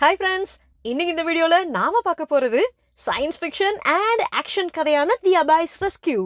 Hi friends, இன்னைக்கு இந்த வீடியோல நாம பார்க்க போறது சயின்ஸ் ஃபிக்ஷன் அண்ட் ஆக்ஷன் கதையான தி அபாய்ஸ் ரெஸ்கியூ.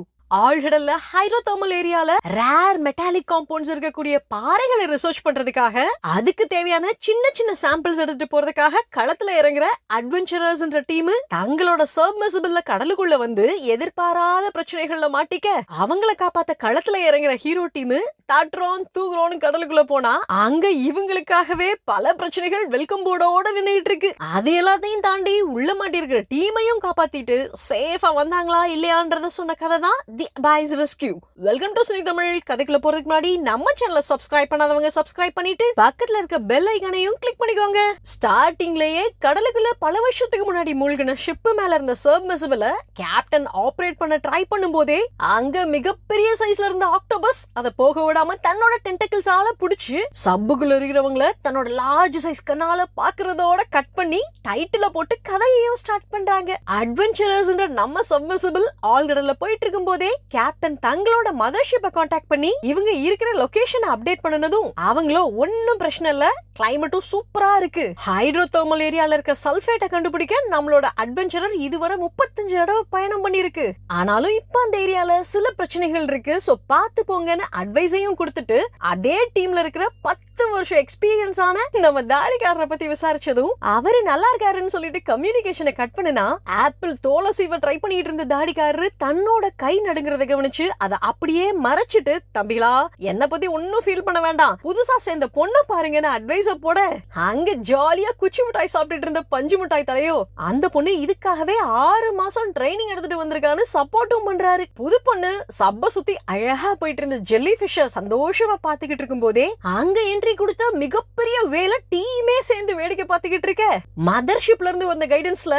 ஆழ்கடல்ல ஹைட்ரோதெர்மல் ஏரியால ரேர் மெட்டாலிக் காம்பவுண்ட்ஸ் இருக்கக்கூடிய பாறைகளை ரிசர்ச் பண்றதுக்காக அதுக்கு தேவையான சின்ன சின்ன சாம்பிள்ஸ் எடுத்துட்டு போறதுக்காக களத்துல இறங்குற அட்வென்ச்சரர்ஸ்ன்ற டீம் தங்களோட சப்மர்சிபிள்ல கடலுக்குள்ள வந்து எதிர்பாராத பிரச்சனைகள்ல மாட்டிக்க அவங்கள காப்பாத்த களத்துல இறங்குற ஹீரோ டீம் தட்டுறோம் தூக்குறோம்னு கடலுக்குள்ள போனா அங்க இவங்களுக்காகவே பல பிரச்சனைகள் வெல்கம் போர்டோட நின்னுட்டு இருக்கு. அது எல்லாத்தையும் தாண்டி உள்ள மாட்டி இருக்கிற டீமையும் காப்பாத்திட்டு சேஃபா வந்தாங்களா இல்லையான்றத சொன்ன கதை தான் the abyss rescue. Welcome to cine Tamil. கதைக்குள்ள போறதுக்கு முன்னாடி நம்ம சேனலை சப்ஸ்கிரைப் பண்ணாதவங்க சப்ஸ்கிரைப் பண்ணிட்டு பக்கத்துல இருக்க பெல் ஐகானையும் கிளிக் பண்ணிக்கோங்க. ஸ்டார்டிங்லயே கடலுக்குள்ள பல வருஷத்துக்கு முன்னாடி மூழ்கின ஷிப் மேல இருந்த சப்மர்சிபிள கேப்டன் ஆபரேட் பண்ண ட்ரை பண்ணும் போதே அங்க மிகப்பெரிய சைஸ்ல இருந்த ஆக்டோபஸ் அதை போக விடாம தன்னோட டென்டக்கிள்ஸால புடிச்சு சப்புக்குள்ள இருக்கிறவங்கள தன்னோட லார்ஜ் சைஸ் கண்ணால பாக்குறதோட கட் பண்ணி டைட்டில போட்டு கதையையும் ஸ்டார்ட் பண்றாங்க. அட்வென்ச்சரர்ஸ் நம்ம சப்மர்சிபிள் ஆழ்கடல்ல போயிட்டு இருக்கும் போதே கேப்டன் தங்களோட மதர்ஷிப்பை கான்டாக்ட் பண்ணி இவங்க இருக்கிற லொகேஷனை அப்டேட் பண்ணனதும் அவங்களும் ஒன்னும் பிரச்சனை இல்ல, கிளைமேட்டும் சூப்பரா இருக்கு, ஹைட்ரோதெர்மல் ஏரியால இருக்க சல்ஃபேட்டை கண்டுபிடிக்க நம்மளோட அட்வென்ச்சரர் இதுவரை 35 தடவை பயணம் பண்ணிருக்கு. ஆனாலும் இப்ப அந்த ஏரியால சில பிரச்சனைகள் இருக்கு, சோ பாத்து போங்கன்னு அட்வைஸையும் கொடுத்துட்டு அதே டீம்ல இருக்கிற 10 வருஷம் எக்ஸ்பீரியன்ஸ் ஆன நம்ம தாடிக்காரரை பத்தி விசாரிச்சதும் அவரு நல்லா இருக்காருன்னு சொல்லிட்டு கம்யூனிகேஷனை கட் பண்ணினா ஆப்பிள் தோலை சீவ ட்ரை பண்ணிட்டு இருந்த தாடிக்காரரு தன்னோட கை நடுங்கிறத கவனிச்சு அதை அப்படியே மறைச்சிட்டு, தம்பிகளா என்ன பத்தி ஒன்னும் ஃபீல் பண்ண வேண்டாம், புதுசா சேர்ந்த பொண்ணு பாருங்கன்னு அட்வைஸ் போட அங்க ஜாலியா குச்சி மிட்டாய் சாப்பிட்டுட்டு இருந்த பஞ்சு மிட்டாய் தலையோ அந்த பொண்ணு இதுக்காகவே 6 மாசம் ட்ரைனிங் எடுத்துட்டு வந்திருக்கான்னு சப்போர்ட்டும் பண்றாரு. புது பொண்ணு சப்ப சுத்தி அழகா போயிட்டு இருந்த ஜெல்லி ஃபிஷ் சந்தோஷமா பாத்துக்கிட்டு இருக்கும் போதே அங்க என்ட்ரி கொடுத்த மிகப்பெரிய வேலை டீமே சேர்ந்து வேடிக்கை பாத்துக்கிட்டு இருக்க. மதர்ஷிப்ல இருந்து வந்த கைடன்ஸ்ல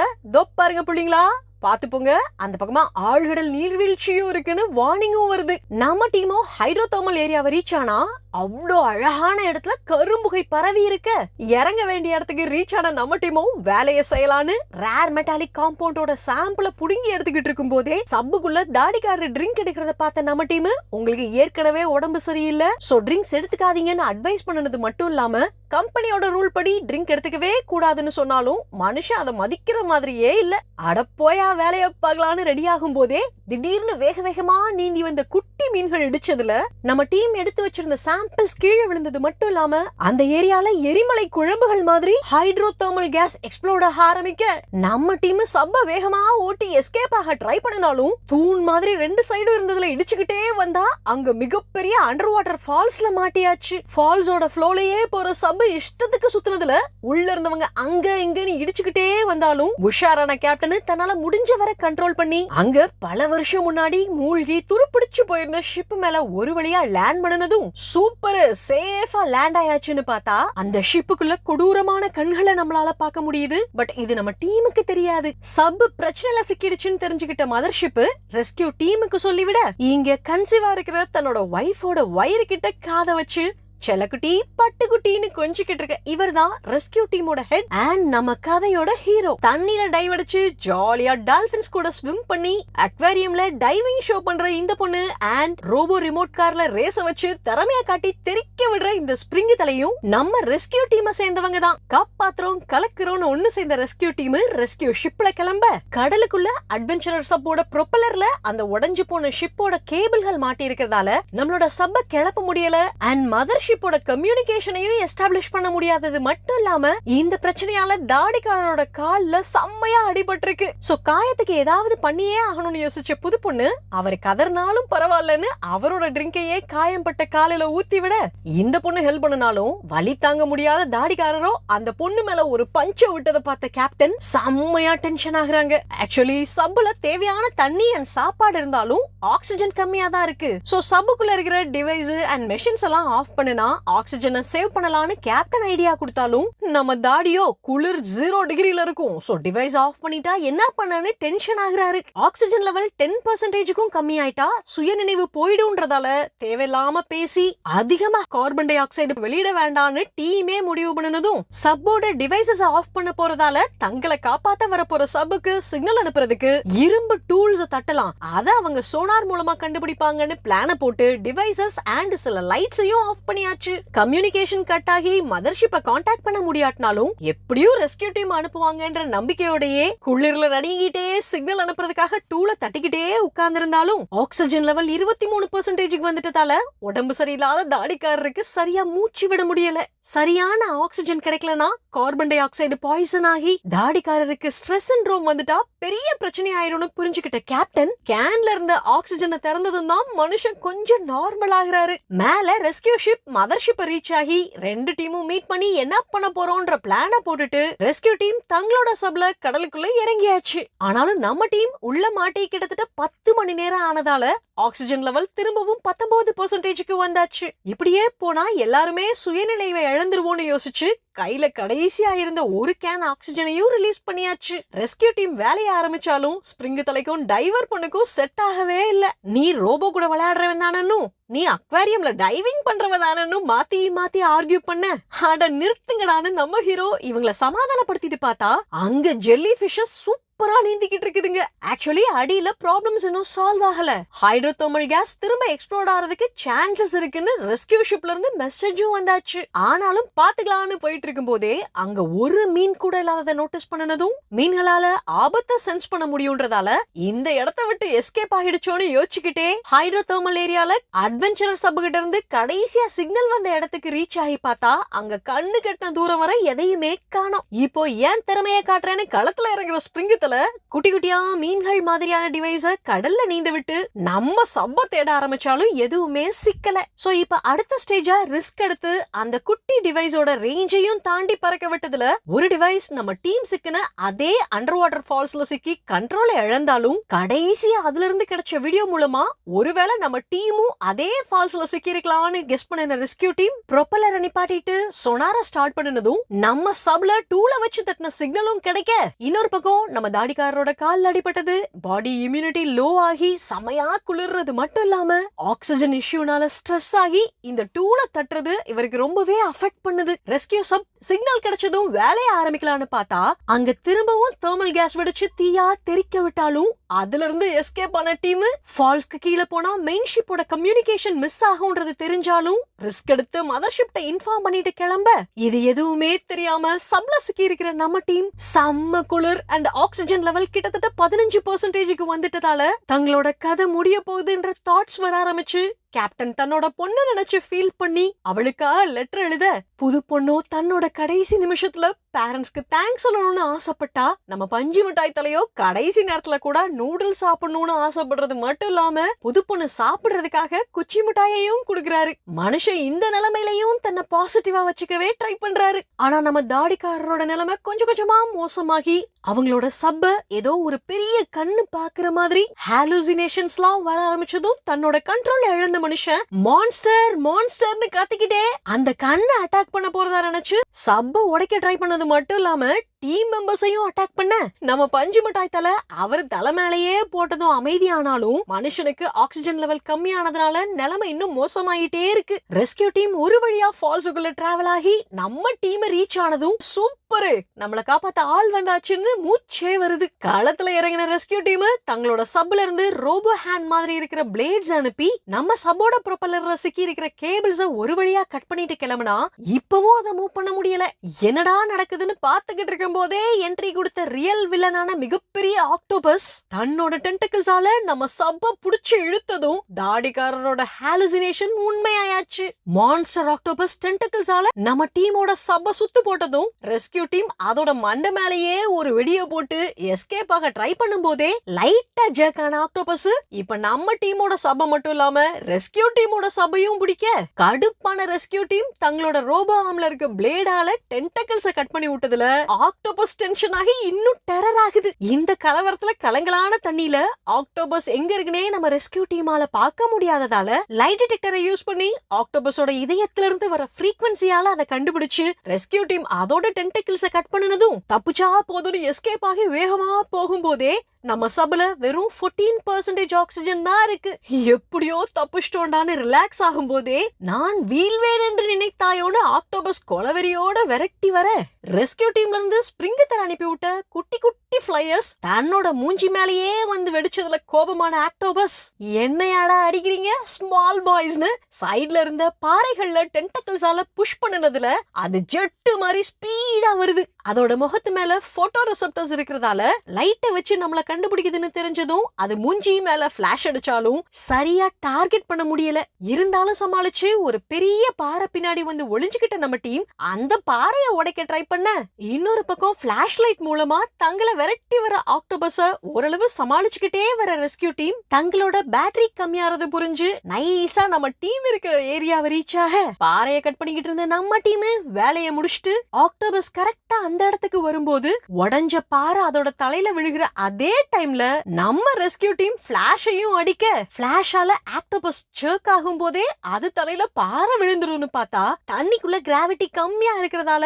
பாருங்க புள்ளிங்களா பாத்துப்போங்க, அந்த பக்கமா ஆழ்கடல் நீர்வீழ்ச்சியும் இருக்குன்னு வார்னிங்கும் வருது. நம்ம டீமோ ஹைட்ரோதெர்மல் ஏரியாவை ரீச் ஆனா அவ்வளோ அழகான இடத்துல கரும்புகை பரவி இருக்க இறங்க வேண்டிய இடத்துக்கு ரீச் ஆன நம்ம டீமும் வேலையை செய்யலான்னு ரேர் மெட்டாலிக் காம்பவுண்டோட சாம்பிள புடுங்கி எடுத்துக்கிட்டு இருக்கும் போதே சப்புக்குள்ள தாடிக்காரர் ட்ரிங்க் எடுக்கிறத பார்த்த நம்ம டீம் உங்களுக்கு ஏற்கனவே உடம்பு சரியில்லை, சோ ட்ரிங்க்ஸ் எடுத்துக்காதீங்கன்னு அட்வைஸ் பண்ணது மட்டும் இல்லாம கம்பெனியோட ரூல் படி ட்ரிங்க் எடுத்துக்கவே கூடாதுன்னு சொன்னாலும் மனுஷன் அதை மதிக்கிற மாதிரியே இல்ல. அடப்போயா வேலைய பார்க்கலான்னு ரெடி ஆகும் போதே திடீர்னு வேக வேகமா நீந்தி வந்த குட்டி மீன்கள் இடிச்சதுல நம்ம டீம் எடுத்து வச்சிருந்த சாம்பிள்ஸ் கீழே விழுந்தது மட்டும் இல்லாம அந்த ஏரியால எரிமலை குழம்புகள் மாதிரி ஹைட்ரோதெர்மல் கேஸ் எக்ஸ்ப்ளோட் ஆக ஆரம்பிக்க நம்ம டீம் சப்ப வேகமா ஓட்டி எஸ்கேப் ஆக ட்ரை பண்ணினாலும் தூண் மாதிரி 2 சைடும் இருந்ததுல இடிச்சுக்கிட்டே வந்தா அங்க மிகப்பெரிய அண்டர் வாட்டர் ஃபால்ஸ்ல மாட்டியாச்சு. ஃபால்ஸோட ஃப்ளோலயே போற சப் இஷ்டத்துக்கு சுத்துனதுல உள்ள இருந்தவங்க அங்க இங்கன்னு இடிச்சுக்கிட்டே வந்தாலும் உஷாரான கேப்டன் தன்னால முடிஞ்ச வரை கண்ட்ரோல் பண்ணி அங்க பல வருஷம் முன்னாடி மூழ்கி துருப்பிடிச்சு போயிருந்த ஷிப் மேல ஒரு வழியா லேண்ட் பண்ணனதும் சூப்பர் சேஃபா லேண்ட் ஆயாச்சுன்னு பார்த்தா அந்த ஷிப்புக்குள்ள கொடூரமான கண்களை நம்மளால பார்க்க முடியுது. பட் இது நம்ம டீமுக்கு தெரியாது. சப் பிரச்சனைல சிக்கிடுச்சுன்னு தெரிஞ்சுக்கிட்ட மதர்ஷிப் ரெஸ்கியூ டீமுக்கு சொல்லிவிட இங்க கன்சீவா இருக்கிற தன்னோட வைஃபோட வயிறு கிட்ட காதை வச்சு செல்லக்குட்டி பட்டுக்குட்டின்னு கொஞ்சிக்கிட்டு இருக்க இவர் தான் ரெஸ்கியூ டீமோட ஹெட் அண்ட் நம்ம கதையோட ஹீரோ. தண்ணில டைவ் அடிச்சு ஜாலியா டால்பின்ஸ் கூட ஸ்விம் பண்ணி அக்வாரியம்ல டைவிங் ஷோ பண்ற இந்த பொண்ணு அண்ட் ரோபோ ரிமோட் கார்ல ரேஸ வச்சு திறமையா காட்டி தெரிக்க விடுற இந்த ஸ்பிரிங் தலையும் நம்ம ரெஸ்கியூ டீமை சேர்ந்தவங்க தான். காப்பாத்துறோம் கலக்குறோம்னு ஒண்ணு சேர்ந்த ரெஸ்கியூ டீம் ரெஸ்கியூ ஷிப்ல கிளம்ப கடலுக்குள்ள அட்வென்ச்சரர் சப்போட ப்ரொப்பலர்ல அந்த உடைஞ்சு போன ஷிப்போட கேபிள்கள் மாட்டி இருக்கிறதால நம்மளோட சப்ப கிளப்ப முடியல அண்ட் மதர் ஷிப்போட கம்யூனிகேஷனையும் எஸ்டாப்லிஷ் பண்ண முடியாதது மட்டும் இல்லாம இந்த பிரச்சனையால தாடிக்காரரோட கால்ல செம்மையா அடிபட்டிருக்கு. சோ காயத்துக்கு ஏதாவது பண்ணியே ஆகணும்னு யோசிச்ச புது பொண்ணு அவர் கதர்னாலும் பரவாயில்லன்னு அவரோட ட்ரிங்கையே காயம்பட்ட காலில ஊத்தி விட இந்த பொண்ணு ஹெல்ப் பண்ணனாலும் வலி தாங்க முடியாத தாடிக்காரரோ அந்த பொண்ணு மேல ஒரு பஞ்ச விட்டதை பார்த்த கேப்டன் செம்மையா டென்ஷன் ஆகுறாங்க. ஆக்சுவலி சப்புல தேவையான தண்ணி அண்ட் சாப்பாடு இருந்தாலும் ஆக்சிஜன் கம்மியா தான் இருக்கு. சோ சப்புக்குள்ள இருக்கிற டிவைஸ் அண்ட் மெஷின்ஸ் எல்லாம் ஆஃப் பண்ண ஆக்சிஜனை சேவ் பண்ணலாம்னு கேப்டன் ஐடியா கொடுத்தாலும் நம்ம தாடியோ குளிர் 0 டிகிரில இருக்கும். சோ டிவைஸ் ஆஃப் பண்ணிட்டா என்ன பண்ணான்னு டென்ஷன் ஆகுறாரு. ஆக்சிஜன் லெவல் 10%க்கும் கம்மி ஆயிட்டா சுயநினைவு போயிடும்ன்றதால தேவையில்லாம பேசி அதிகமா கார்பன் டை ஆக்சைடு வெளியிட வேண்டாம்னு டீமே முடிவு பண்ணனதும் சப்போட டிவைசஸ் ஆஃப் பண்ண போறதால தங்களை காப்பாத்த வர போற சப்புக்கு சிக்னல் அனுப்புறதுக்கு இரும்பு டூல்ஸ் தட்டலாம், அத அவங்க சோனார் மூலமா கண்டுபிடிப்பாங்கன்னு பிளான போட்டு டிவைசஸ் அண்ட் சில லைட்ஸையும் ஆஃப் பண்ணி பண்ணியாச்சு. கம்யூனிகேஷன் கட் ஆகி மதர்ஷிப்பை கான்டாக்ட் பண்ண முடியாட்டினாலும் எப்படியும் ரெஸ்கியூ டீம் அனுப்புவாங்கன்ற நம்பிக்கையோடயே குளிர்ல நடுங்கிட்டே சிக்னல் அனுப்புறதுக்காக டூல தட்டிக்கிட்டே உட்கார்ந்திருந்தாலும் ஆக்சிஜன் லெவல் 23% வந்துட்டதால உடம்பு சரியில்லாத தாடிக்காரருக்கு சரியா மூச்சு விட முடியல. சரியான ஆக்சிஜன் கிடைக்கலனா கார்பன் டை ஆக்சைடு பாய்சன் ஆகி தாடிக்காரருக்கு ஸ்ட்ரெஸ் சிண்ட்ரோம் வந்துட்டா பெரிய பிரச்சனை ஆயிரும்னு புரிஞ்சுக்கிட்ட கேப்டன் கேன்ல இருந்த ஆக்சிஜனை திறந்ததும் தான் மனுஷன் கொஞ்சம் நார்மல் ஆகுறாரு. மேல ரெஸ்கியூ ஷிப் மதர்ஷிப்பை ரீச் ஆகி ரெண்டு டீமும் மீட் பண்ணி என்ன பண்ண போறோம்ன்ற பிளான போட்டுட்டு ரெஸ்கியூ டீம் தங்களோட சப்ல கடலுக்குள்ள இறங்கியாச்சு. ஆனாலும் நம்ம டீம் உள்ள மாட்டி கிட்டத்தட்ட 10 மணி நேரம் ஆனதால ஆக்சிஜன் லெவல் திரும்பவும் 19%க்கு வந்தாச்சு. இப்படியே போனா எல்லாருமே சுயநினைவை இழந்துருவோம்னு யோசிச்சு கையில கடைசியா இருந்த ஒரு கேன் ஆக்சிஜனையும் ரிலீஸ் பண்ணியாச்சு. ரெஸ்கியூ டீம் வேலைய ஆரம்பிச்சாலும் ஸ்பிரிங் தலைக்கும் டைவர் பொண்ணுக்கும் செட் ஆகவே இல்ல. நீ ரோபோ கூட விளையாடுறவன் தானு, நீ அக்வாரியம்ல டைவிங் பண்றவன் தானு மாத்தி மாத்தி ஆர்கியூ பண்ண. அட நிறுத்துங்கடான்னு நம்ம ஹீரோ இவங்கள சமாதானப்படுத்திட்டு பார்த்தா அங்க ஜெல்லி ஃபிஷஸ் சூப்பரா நீந்திக்கிட்டு இருக்குதுங்க. ஆக்சுவலி அடியில ப்ராப்ளம்ஸ் இன்னும் சால்வ் ஆகல. ஹைட்ரோதெர்மல் கேஸ் திரும்ப எக்ஸ்ப்ளோர் ஆறதுக்கு சான்சஸ் இருக்குன்னு ரெஸ்கியூ ஷிப்ல இருந்து மெசேஜும் வந்தாச்சு. ஆனாலும் பாத்துக்கலாம்னு போயிட்டு இருக்கும் போதே அங்க ஒரு மீன் கூட இல்லாததை நோட்டீஸ் பண்ணனதும் மீன்களால ஆபத்தை சென்ஸ் பண்ண முடியும்ன்றதால இந்த இடத்தை விட்டு எஸ்கேப் ஆகிடுச்சோன்னு யோசிச்சுக்கிட்டே ஹைட்ரோதெர்மல் ஏரியால அட்வென்ச்சரர் சப் கிட்ட இருந்து கடைசியா சிக்னல் வந்த இடத்துக்கு ரீச் ஆகி பார்த்தா அங்க கண்ணு கட்டின தூரம் வரை எதையுமே காணோம். இப்போ ஏன் திறமையை காட்டுறேன்னு களத்துல இறங்குற ஸ்பிரிங் குட்டி குட்டியா மீன்கள் மாதிரியான டிவைஸ கடல்ல நீந்த விட்டு நம்ம சப்ப தேட ஆரம்பிச்சாலும் எதுவுமே சிக்கல. சோ இப்ப அடுத்த ஸ்டேஜா ரிஸ்க் எடுத்து அந்த குட்டி டிவைஸோட ரேஞ்சையும் தாண்டி பறக்க விட்டதுல ஒரு டிவைஸ் நம்ம டீம் சிக்கின அதே அண்டர் வாட்டர் ஃபால்ஸ்ல சிக்கி கண்ட்ரோலை இழந்தாலும் கடைசியா அதுல இருந்து கிடைச்ச வீடியோ மூலமா ஒருவேளை நம்ம டீமும் அதே ஃபால்ஸ்ல சிக்கி இருக்கலாம்னு கெஸ் பண்ணின ரெஸ்கியூ டீம் ப்ரொப்பல்லரை நிப்பாட்டிட்டு சொனார ஸ்டார்ட் பண்ணினதும் நம்ம சப்ல டூல வச்சு தட்டின சிக்னலும் கிடைக்க இன்னொரு பக்கம் நம்ம தாடிக்காரரோட கால் அடிபட்டது, பாடி இம்யூனிட்டி லோ ஆகி சமையா குளிர்றது மட்டும் இல்லாம ஆக்சிஜன் இஷ்யூனால ஸ்ட்ரெஸ் ஆகி இந்த டூல தட்டுறது இவருக்கு ரொம்பவே அஃபெக்ட் பண்ணுது. ரெஸ்கியூ சப் சிக்னல் கிடைச்சதும் வேலைய ஆரம்பிக்கலாம்னு பார்த்தா அங்க திரும்பவும் தெர்மல் கேஸ் வெடிச்சு தீயா தெறிக்க விட்டாலும் அதுல இருந்து எஸ்கேப் ஆன டீம் ஃபால்ஸ்க்கு கீழே போனா மெயின் ஷிப்போட கம்யூனிகேஷன் மிஸ் ஆகும்ன்றது தெரிஞ்சாலும் ரிஸ்க் எடுத்து மதர்ஷிப்ட இன்ஃபார்ம் பண்ணிட்டு கிளம்ப இது எதுவுமே தெரியாம சப்ல சிக்கி இருக்கிற நம்ம டீம் செம்ம குளிர் அண்ட் ஆக்சிஜன் லெவல் கிட்டத்தட்ட 15%க்கு வந்துட்டதால தங்களோட கதை முடிய போகுதுன்ற தாட்ஸ் வர ஆரம்பிச்சு கேப்டன் தன்னோட பொண்ணு நினைச்சு ஃபீல் பண்ணி அவளுக்காக லெட்டர் எழுத புது பொண்ணோ தன்னோட கடைசி நிமிஷத்துல பேரண்ட்ஸ்க்கு தேங்க்ஸ் சொல்லணும்னு ஆசைப்பட்டா நம்ம பஞ்சு மிட்டாய் தலையோ கடைசி நேரத்துல கூட நூடுல்ஸ் சாப்பிடணும்னு ஆசைப்படுறது மட்டும் இல்லாம புது பொண்ணு சாப்பிடுறதுக்காக குச்சி மிட்டாயையும் கொடுக்கறாரு. மனுஷன் இந்த நிலைமையிலையும் தன்னை பாசிட்டிவா வச்சுக்கவே ட்ரை பண்றாரு. ஆனா நம்ம தாடிக்காரரோட நிலைமை கொஞ்சம் கொஞ்சமா மோசமாகி அவங்களோட சப்ப ஏதோ ஒரு பெரிய கண்ணு பாக்குற மாதிரி ஹாலுசினேஷன்ஸ்லாம் வர ஆரம்பிச்சதும் தன்னோட கண்ட்ரோல் இழந்த மனுஷன் மான்ஸ்டர் மான்ஸ்டர்னு கத்திக்கிட்டே அந்த கண்ணை அட்டாக் பண்ண போறதா நினைச்சு சப்ப உடைக்க ட்ரை பண்ணது மட்டும் இல்லாம டீம் மெம்பர்ஸையும் அட்டாக் பண்ண நம்ம பஞ்சு மிட்டாய் தலை அவர் தலை மேலேயே போட்டதும் அமைதியானாலும் மனுஷனுக்கு ஆக்சிஜன் லெவல் கம்மியானதுனால நிலைமை இன்னும் மோசமாயிட்டே இருக்கு. ரெஸ்கியூ டீம் ஒரு வழியா ஃபால்ஸுக்குள்ள டிராவல் ஆகி நம்ம டீம் ரீச் ஆனதும் சூப்பரு நம்மள காப்பாத்த ஆள் வந்தாச்சுன்னு மூச்சே வருது. களத்துல இறங்கின ரெஸ்கியூ டீம் தங்களோட சப்ல இருந்து ரோபோ ஹேண்ட் மாதிரி இருக்கிற பிளேட்ஸ் அனுப்பி நம்ம சப்போட ப்ரொப்பல்லர்ல சிக்கி இருக்கிற கேபிள்ஸ ஒரு வழியா கட் பண்ணிட்டு கிளம்புனா இப்பவும் அதை மூவ் பண்ண முடியல. என்னடா நடக்குதுன்னு பாத்துக்கிட்டு இருக்க போதே என்ட்ரி கொடுத்த ரியல் வில்லனான மிகப்பெரிய ஆக்டோபஸ் தன்னோட டென்டக்கிள்ஸால நம்ம சப்ப புடிச்சு இழுத்ததும் தாடிக்காரரோட ஹாலுசினேஷன் உண்மையாயாச்சு. மான்ஸ்டர் ஆக்டோபஸ் டென்டக்கிள்ஸால நம்ம டீமோட சப்ப சுத்து போட்டதும் ரெஸ்கியூ டீம் அதோட மண்டை மேலேயே ஒரு வெடியை போட்டு எஸ்கேப் ஆக ட்ரை பண்ணும் போதே லைட்டா ஜர்க்கான ஆக்டோபஸ் இப்ப நம்ம டீமோட சப்ப மட்டும் இல்லாம ரெஸ்கியூ டீமோட சபையும் பிடிக்க கடுப்பான ரெஸ்கியூ டீம் தங்களோட ரோபோ ஆர்ம்ல இருக்க பிளேடால டென்டக்கிள்ஸ கட் பண்ணி விட்டதுல ஆக்டோபஸ் டென்ஷன் ஆகி இன்னும் டெரர் ஆகுது. இந்த கலவரத்துல கலங்கலான தண்ணியில ஆக்டோபஸ் எங்க இருக்குனே நம்ம ரெஸ்கியூ டீமால பார்க்க முடியாததால லைட் டிடெக்டரை யூஸ் பண்ணி ஆக்டோபஸோட இதயத்துல இருந்து வர ஃப்ரீக்வன்சியால அதை கண்டுபிடிச்சு ரெஸ்கியூ டீம் அதோட டென்டக்கிள்ஸ கட் பண்ணனதும் தப்பிச்சா போதும்னு எஸ்கேப் ஆகி வேகமா போகும்போதே நம்ம சபல வெறும் 14% ஆக்சிஜன் தான் இருக்கு. எப்படியோ தப்பிச்சிட்டோண்டான்னு ரிலாக்ஸ் ஆகும் போதே நான் வீழ்வேன் என்று நினைத்தாயோன்னு ஆக்டோபஸ் கொலவெறியோட விரட்டி வர ரெஸ்கியூ டீம்ல இருந்து ஸ்பிரிங் தர அனுப்பி விட்ட குட்டி குட்டி குட்டி ஃபிளையர்ஸ் தன்னோட மூஞ்சி மேலேயே வந்து வெடிச்சதுல கோபமான ஆக்டோபஸ், என்னையாடா அடிக்கிறீங்க ஸ்மால் பாய்ஸ்னு சைடுல இருந்த பாறைகள்ல டென்டக்கிள்ஸால புஷ் பண்ணுனதுல அது ஜெட்டு மாதிரி ஸ்பீடா வருது. அதோட முகத்து மேல போட்டோ ரிசெப்டர்ஸ் இருக்கிறதால லைட்டை வச்சு நம்மள கண்டுபிடிக்குதுன்னு தெரிஞ்சதும் அது மூஞ்சி மேல பிளாஷ் அடிச்சாலும் சரியா டார்கெட் பண்ண முடியல. இருந்தாலும் சமாளிச்சு ஒரு பெரிய பாறை பின்னாடி வந்து ஒளிஞ்சுக்கிட்ட நம்ம டீம் அந்த பாறையை உடைக்க ட்ரை பண்ண, இன்னொரு பக்கம் பிளாஷ் லைட் மூலமா தங்களை விரட்டி வர ஆக்டோபஸ ஓரளவு சமாளிச்சுக்கிட்டே வர ரெஸ்கியூ டீம் தங்களோட பேட்டரி கம்மியாறது புரிஞ்சு நைஸா நம்ம டீம் இருக்கிற ஏரியாவை ரீச் ஆக, பாறையை கட் பண்ணிக்கிட்டு இருந்த நம்ம டீம் வேலையை முடிச்சுட்டு ஆக்டோபஸ் கரெக்டா அந்த இடத்துக்கு வரும்போது உடஞ்ச பாறை அதோட தலையில விழுகிற அதே டைம்ல நம்ம ரெஸ்கியூ டீம் பிளாஷையும் அடிக்க, பிளாஷால ஆக்டோபஸ் ஜர்க் ஆகும் போதே அது தலையில பாறை விழுந்துரும்னு பார்த்தா தண்ணிக்குள்ள கிராவிட்டி கம்மியா இருக்கிறதால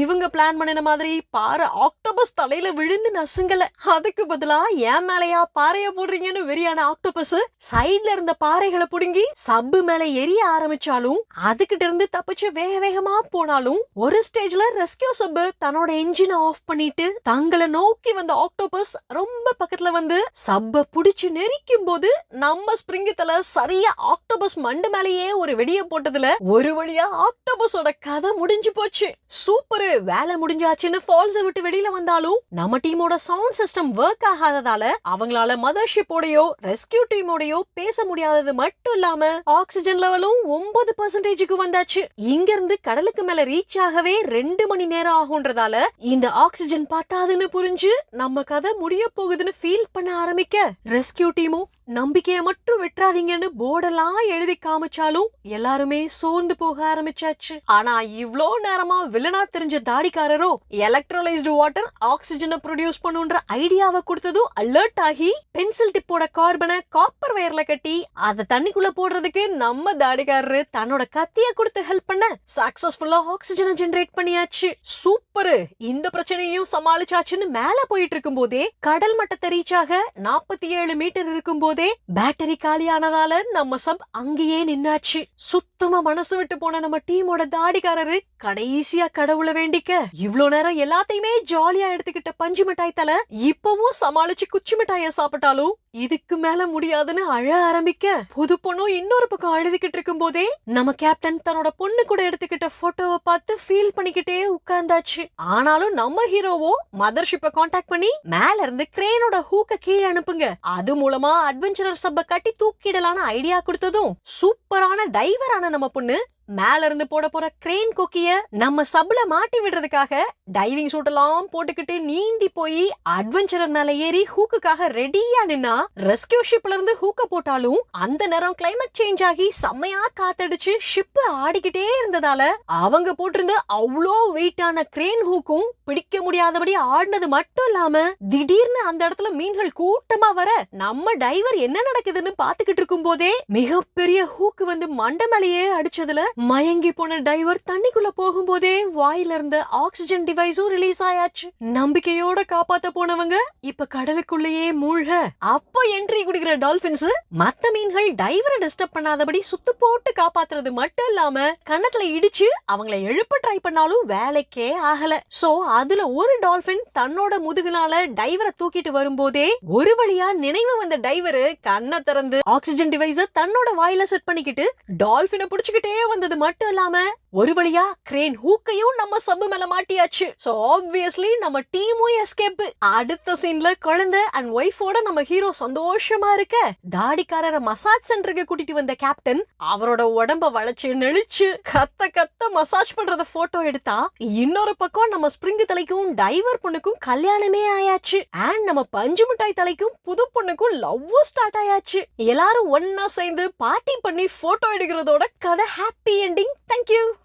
இவங்க பிளான் பண்ணின மாதிரி பாறை ஆக்டோபஸ் தலையில விழுந்து நசுங்கல. அதுக்கு பதிலா ஏன் மேலையா பாறைய போடுறீங்கன்னு வெறியான ஆக்டோபஸ் சைட்ல இருந்த பாறைகளை புடுங்கி சப்பு மேல எரிய ஆரம்பிச்சாலும் அதுகிட்ட இருந்து தப்பிச்சு வேக வேகமா போனாலும் ஒரு ஸ்டேஜ்ல ரெஸ்கியூ சப்பு தன்னோட என்ஜினை ஆஃப் பண்ணிட்டு தங்களை நோக்கி வந்த ஆக்டோபஸ் ரொம்ப பக்கத்துல வந்து சப்ப புடிச்சு நெரிக்கும் போது நம்ம ஸ்பிரிங் தலை சரியா ஆக்டோபஸ் மண்டு மேலேயே ஒரு வெடிய போட்டதுல ஒரு வழியா ஆக்டோபஸோட கதை முடிஞ்சு போச்சு. சூப்பர், வேலை முடிஞ்சாச்சுன்னு ஃபால்ஸை விட்டு வெளியில வந்தாலும் நம்ம டீமோட சவுண்ட் சிஸ்டம் ஒர்க் ஆகாததால அவங்களால மதர்ஷிப்போடையோ ரெஸ்கியூ டீமோடையோ பேச முடியாதது மட்டும் இல்லாம ஆக்சிஜன் லெவலும் 9% வந்தாச்சு. இங்க இருந்து கடலுக்கு மேல ரீச் ஆகவே 2 மணி நேரம் ஆகும்ன்றதால இந்த ஆக்சிஜன் பத்தாதுன்னு புரிஞ்சு நம்ம கதை முடிய போகுதுன்னு ஃபீல் பண்ண ஆரம்பிக்க, ரெஸ்கியூ டீமும் நம்பிக்கையை மட்டும் விட்டுறாதீங்கன்னு போர்டெல்லாம் எழுதி காமிச்சாலும் எல்லாருமே சோர்ந்து போக ஆரம்பிச்சாச்சு. ஆனா இவ்ளோ நேரமா வில்லனா தெரிஞ்ச தாடிக்காரரோ எலக்ட்ரோலைஸ்டு வாட்டர் ஆக்சிஜனை ப்ரொடியூஸ் பண்ணுன்ற ஐடியாவை கொடுத்ததும் அலர்ட் ஆகி பென்சில் டிப்போட கார்பனை காப்பர் வயர்ல கட்டி அதை தண்ணிக்குள்ள போடுறதுக்கு நம்ம தாடிக்காரரு தன்னோட கத்திய கொடுத்து ஹெல்ப் பண்ண சக்சஸ்ஃபுல்லா ஆக்சிஜனை ஜெனரேட் பண்ணியாச்சு. சூப்பர், இந்த பிரச்சனையும் சமாளிச்சாச்சுன்னு மேல போயிட்டு இருக்கும் போதே கடல் மட்டத்தை ரீச் ஆக 47 மீட்டர் இருக்கும் போதே பேட்டரி காலியானதால நம்ம சப் அங்கேயே நின்னாச்சு. சுத்தமா மனசு விட்டு போன நம்ம டீமோட தாடிக்காரரு கடைசியா கடவுளை வேண்டிக்க, இவ்ளோ நேரம் எல்லாத்தையுமே ஜாலியா எடுத்துக்கிட்ட பஞ்சு மிட்டாய் தலை இப்பவும் சமாளிச்சு குச்சி மிட்டாய சாப்பிட்டாலும் இதுக்கு மேல முடியாதுன்னு அழ ஆரம்பிக்க, புது பொண்ணும் இன்னொரு பக்கம் அழுதுகிட்டு இருக்கும் போதே நம்ம கேப்டன் தன்னோட பொண்ணு கூட எடுத்துக்கிட்ட போட்டோவை பார்த்து ஃபீல் பண்ணிக்கிட்டே உட்கார்ந்தாச்சு. ஆனாலும் நம்ம ஹீரோவோ மதர்ஷிப்பை கான்டாக்ட் பண்ணி மேல இருந்து கிரேனோட ஹூக்க கீழே அனுப்புங்க, அது மூலமா அட்வென்ச்சரர் சப்ப கட்டி தூக்கிடலான ஐடியா கொடுத்ததும் சூப்பரான டைவரான நம்ம பொண்ணு மேல இருந்து போட போற கிரேன் கொக்கிய நம்ம சப்ல மாட்டி விடுறதுக்காக டைவிங் சூட் எல்லாம் போட்டுக்கிட்டு நீந்தி போய் அட்வென்ச்சரர் மேல ஏறி ஹூக்குக்காக ரெடியா நின்னா, ரெஸ்கியூ ஷிப்ல இருந்து ஹூக்க போட்டாலும் அந்த நேரம் கிளைமேட் சேஞ்ச் ஆகி செம்மையா காத்தடிச்சு ஷிப் ஆடிக்கிட்டே இருந்ததால அவங்க போட்டிருந்த அவ்வளோ வெயிட்டான கிரேன் ஹூக்கும் பிடிக்க முடியாதபடி ஆடினது மட்டும் இல்லாம திடீர்னு அந்த இடத்துல மீன்கள் கூட்டமா வர நம்ம டைவர் என்ன நடக்குதுன்னு பாத்துக்கிட்டு இருக்கும் போதே மிகப்பெரிய ஹூக்கு வந்து மண்டை மேலேயே அடிச்சதுல மயங்கி போன டைவர் தண்ணிக்குள்ள போகும்போதே வாயில இருந்த ஆக்சிஜன் டிவைஸும் ரிலீஸ் ஆயாச்சு. நம்பிக்கையோட காப்பாத்த போனவங்க இப்ப கடலுக்குள்ளேயே மூழ்க, அப்போ என்ட்ரி குடுக்கிற டால்பின்ஸ் மத்த மீன்கள் டைவரை டிஸ்டர்ப் பண்ணாதபடி சுத்து போட்டு காப்பாத்துறது மட்டும் இல்லாம கண்ணத்துல இடிச்சு அவங்களை எழுப்ப ட்ரை பண்ணாலும் வேலைக்கே ஆகல. சோ அதுல ஒரு டால்பின் தன்னோட முதுகுனால டைவரை தூக்கிட்டு வரும்போதே ஒரு வழியா நினைவு வந்த டைவரு கண்ணை திறந்து ஆக்சிஜன் டிவைஸ தன்னோட வாயில செட் பண்ணிக்கிட்டு டால்பினை புடிச்சுக்கிட்டே வந்தது மட்டும் இல்லாம ஒரு வழியா கிரேன் ஹூக்கையும் நம்ம சப்பு மேல மாட்டியாச்சு. சோ ஆப்வியஸ்லி நம்ம டீமும் எஸ்கேப். அடுத்த சீன்ல குழந்தை அண்ட் ஒய்ஃபோட நம்ம ஹீரோ சந்தோஷமா இருக்க, தாடிக்காரரை மசாஜ் சென்டருக்கு கூட்டிட்டு வந்த கேப்டன் அவரோட உடம்ப வளைச்சு நெளிச்சு கத்த கத்த மசாஜ் பண்றத போட்டோ எடுத்தா, இன்னொரு பக்கம் நம்ம ஸ்பிரிங் தலைக்கும் டைவர் பொண்ணுக்கும் கல்யாணமே ஆயாச்சு. அண்ட் நம்ம பஞ்சு மிட்டாய் தலைக்கும் புது பொண்ணுக்கும் லவ் ஸ்டார்ட் ஆயாச்சு. எல்லாரும் ஒன்னா சேர்ந்து பார்ட்டி பண்ணி போட்டோ எடுக்கிறதோட கதை ஹாப்பி எண்டிங். தேங்க்யூ.